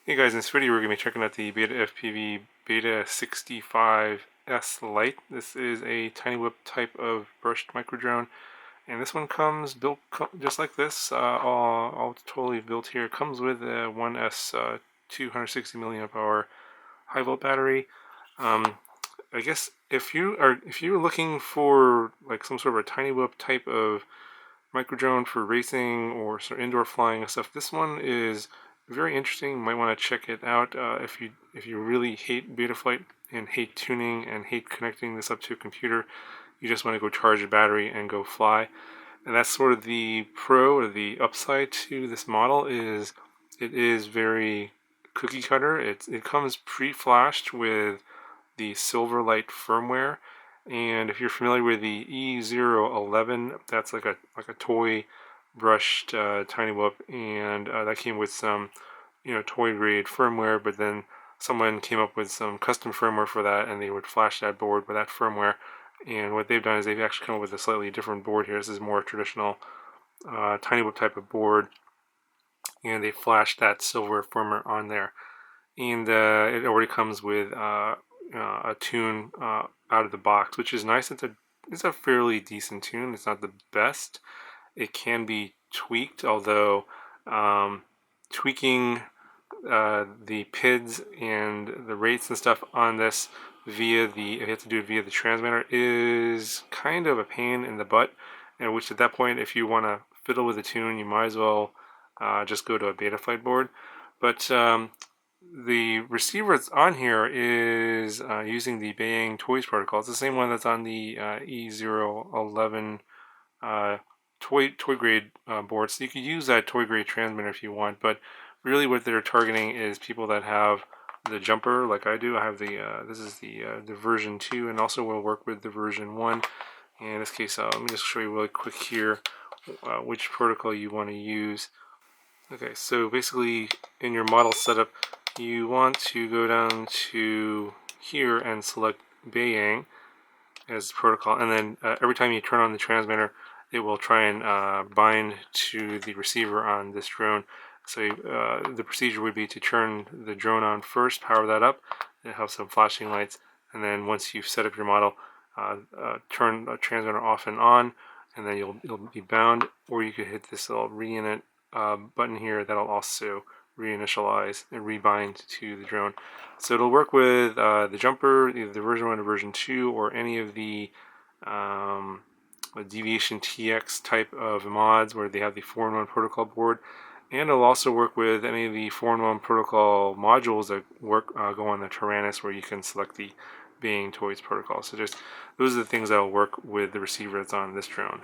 Hey guys, in this video we're going to be checking out the BetaFPV Beta65S Lite. This is a tiny whip type of brushed micro drone, and this one comes built just like this, all totally built here. It comes with a 1S 260 milliamp hour high volt battery. I guess if you're looking for like some sort of a tiny whip type of micro drone for racing or sort of indoor flying and stuff, this one is very interesting. You might want to check it out if you really hate Betaflight and hate tuning and hate connecting this up to a computer. You just want to go charge a battery and go fly. And that's sort of the pro or the upside to this model. Is it is very cookie cutter. It comes pre-flashed with the Silverlight firmware. And if you're familiar with the E011, that's like a toy brushed tiny whoop, and that came with some toy grade firmware. But then someone came up with some custom firmware for that, and they would flash that board with that firmware. And what they've done is they've actually come up with a slightly different board here. This is more traditional tiny whip type of board, and they flashed that silver firmware on there. And it already comes with a tune out of the box, which is nice. It's a fairly decent tune. It's not the best. It can be tweaked, although tweaking the PIDs and the rates and stuff on this if you have to do it via the transmitter, is kind of a pain in the butt. And which at that point, if you want to fiddle with the tune, you might as well just go to a Betaflight board. But the receiver that's on here is using the Bayang Toys protocol. It's the same one that's on the E011 toy grade board. So you could use that toy grade transmitter if you want. But really, what they're targeting is people that have the jumper, like I do. I have the this is the version 2, and also will work with the version 1. And in this case, let me just show you really quick here which protocol you want to use. Okay, so basically in your model setup, you want to go down to here and select Bayang as the protocol, and then every time you turn on the transmitter, it will try and bind to the receiver on this drone. So the procedure would be to turn the drone on first, power that up, and have some flashing lights, and then once you've set up your model, turn the transmitter off and on, and then you'll be bound. Or you could hit this little reinit button here that'll also reinitialize and rebind to the drone. So it'll work with the jumper, either the version 1 or version 2, or any of the Deviation TX type of mods where they have the 4-in-1 protocol board. And it'll also work with any of the 4-in-1 protocol modules that go on the Tyrannus, where you can select the Bayang Toys protocol. So those are the things that will work with the receiver that's on this drone.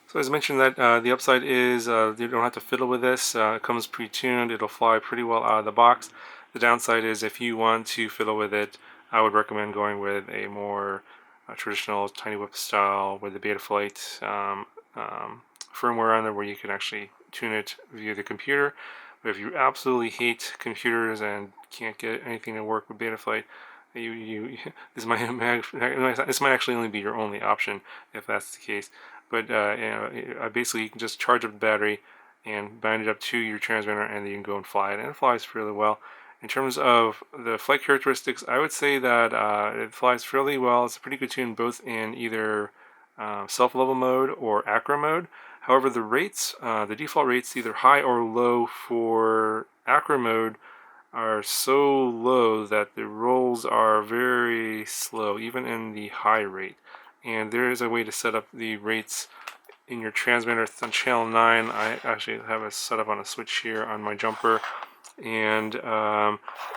So as I mentioned, that the upside is you don't have to fiddle with this. It comes pre-tuned. It'll fly pretty well out of the box. The downside is if you want to fiddle with it, I would recommend going with a more traditional tiny whip style with the Betaflight firmware on there, where you can actually tune it via the computer. But if you absolutely hate computers and can't get anything to work with Betaflight, this might actually only be your only option if that's the case. But basically you can just charge up the battery and bind it up to your transmitter, and then you can go and fly it, and it flies fairly well. In terms of the flight characteristics, I would say that it flies fairly well. It's a pretty good tune both in either self-level mode or acro mode. However, the rates, the default rates, either high or low for acro mode, are so low that the rolls are very slow, even in the high rate. And there is a way to set up the rates in your transmitter. It's on channel 9. I actually have it set up on a switch here on my jumper. And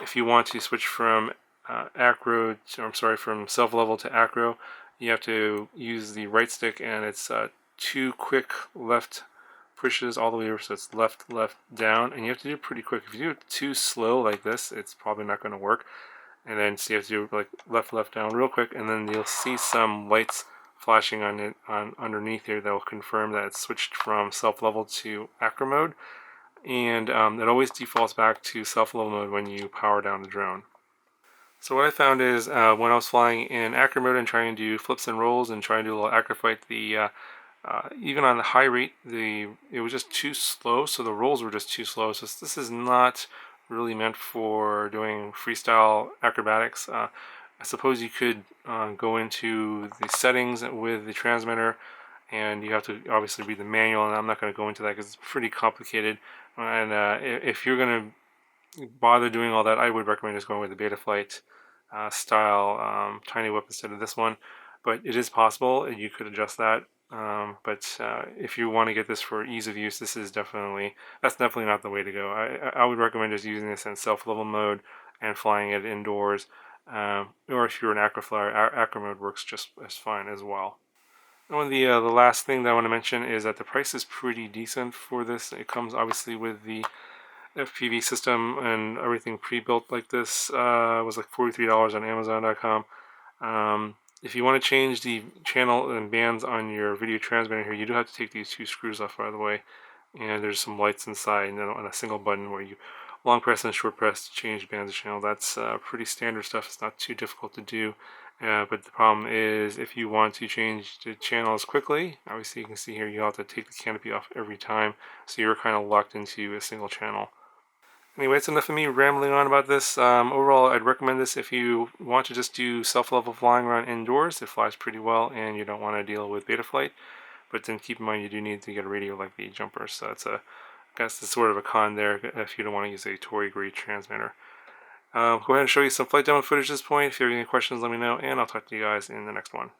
if you want to switch from from self-level to acro, you have to use the right stick, and it's 2 quick left pushes all the way over, so it's left, down, and you have to do it pretty quick. If you do it too slow like this, it's probably not going to work. And then so you have to do like left, down real quick, and then you'll see some lights flashing on underneath here that will confirm that it's switched from self-level to acro mode. And it always defaults back to self-level mode when you power down the drone. So what I found is when I was flying in acro mode and trying to do flips and rolls and trying to do a little acro fight, even on the high rate, it was just too slow. So the rolls were just too slow. So this is not really meant for doing freestyle acrobatics. I suppose you could go into the settings with the transmitter, and you have to obviously read the manual, and I'm not going to go into that because it's pretty complicated. And if you're going to bother doing all that, I would recommend just going with the Betaflight style tiny whip instead of this one. But it is possible, and you could adjust that. But if you want to get this for ease of use, that's definitely not the way to go. I would recommend just using this in self-level mode and flying it indoors. Or if you're an acroflyer, acro mode works just as fine as well. And the last thing that I want to mention is that the price is pretty decent for this. It comes obviously with the FPV system and everything pre-built like this. Was like $43 on Amazon.com. If you want to change the channel and bands on your video transmitter here, you do have to take these two screws off, by the way. And there's some lights inside, and then on a single button where you long press and short press to change bands of channel. That's pretty standard stuff. It's not too difficult to do. But the problem is if you want to change the channels quickly, obviously you can see here you have to take the canopy off every time, so you're kind of locked into a single channel. Anyway, it's enough of me rambling on about this. Overall, I'd recommend this if you want to just do self-level flying around indoors. It flies pretty well, and you don't want to deal with Betaflight. But then keep in mind you do need to get a radio like the jumper, so I guess it's sort of a con there if you don't want to use a Tory-grade transmitter. Go ahead and show you some flight demo footage at this point. If you have any questions, let me know, and I'll talk to you guys in the next one.